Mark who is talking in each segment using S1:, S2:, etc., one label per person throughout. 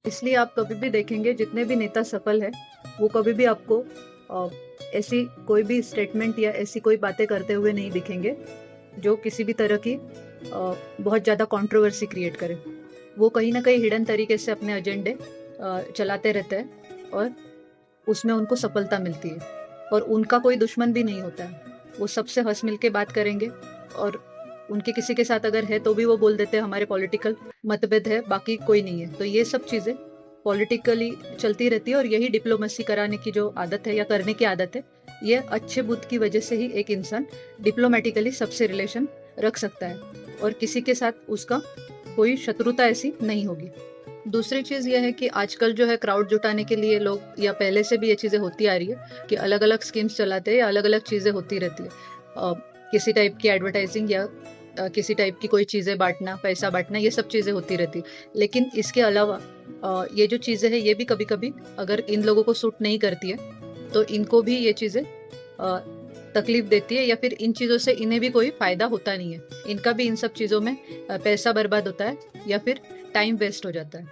S1: इसलिए आप कभी भी देखेंगे जितने भी नेता सफल है, वो कभी भी आपको ऐसी कोई भी स्टेटमेंट या ऐसी कोई बातें करते हुए नहीं दिखेंगे जो किसी भी तरह की बहुत ज़्यादा कंट्रोवर्सी क्रिएट करे। वो कहीं ना कहीं हिडन तरीके से अपने एजेंडे चलाते रहते हैं और उसमें उनको सफलता मिलती है और उनका कोई दुश्मन भी नहीं होता है। वो सबसे हंस मिल के बात करेंगे और उनके किसी के साथ अगर है तो भी वो बोल देते हैं हमारे पॉलिटिकल मतभेद है, बाकी कोई नहीं है। तो ये सब चीज़ें पॉलिटिकली चलती रहती है और यही डिप्लोमेसी कराने की जो आदत है या करने की आदत है, ये अच्छे बुद्ध की वजह से ही एक इंसान डिप्लोमेटिकली सबसे रिलेशन रख सकता है और किसी के साथ उसका कोई शत्रुता ऐसी नहीं होगी। दूसरी चीज़ ये है कि आजकल जो है क्राउड जुटाने के लिए लोग, या पहले से भी ये चीज़ें होती आ रही है कि अलग अलग स्कीम्स चलाते हैं या अलग अलग चीज़ें होती रहती है। किसी टाइप की एडवर्टाइजिंग या किसी टाइप की कोई चीज़ें बांटना, पैसा बांटना, ये सब चीज़ें होती रहती है। लेकिन इसके अलावा ये जो चीज़ें हैं ये भी कभी कभी अगर इन लोगों को सूट नहीं करती है तो इनको भी ये चीज़ें तकलीफ देती है या फिर इन चीज़ों से इन्हें भी कोई फ़ायदा होता नहीं है। इनका भी इन सब चीज़ों में पैसा बर्बाद होता है या फिर टाइम वेस्ट हो जाता है।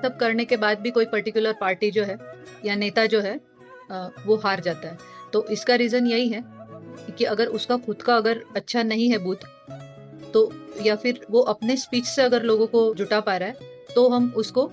S1: सब करने के बाद भी कोई पर्टिकुलर पार्टी जो है या नेता जो है वो हार जाता है। तो इसका रीज़न यही है कि अगर उसका खुद का अगर अच्छा नहीं है बूथ, तो या फिर वो अपने स्पीच से अगर लोगों को जुटा पा रहा है तो हम उसको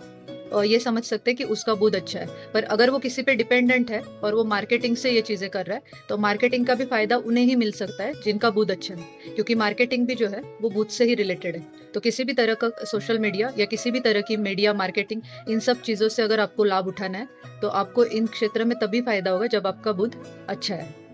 S1: ये समझ सकते हैं कि उसका बुद्ध अच्छा है। पर अगर वो किसी पे डिपेंडेंट है और वो मार्केटिंग से ये चीज़ें कर रहा है तो मार्केटिंग का भी फायदा उन्हें ही मिल सकता है जिनका बुद्ध अच्छा है, क्योंकि मार्केटिंग भी जो है वो बुद्ध से ही रिलेटेड है। तो किसी भी तरह का सोशल मीडिया या किसी भी तरह की मीडिया मार्केटिंग, इन सब चीज़ों से अगर आपको लाभ उठाना है तो आपको इन क्षेत्र में तभी फायदा होगा जब आपका बुद्ध अच्छा है।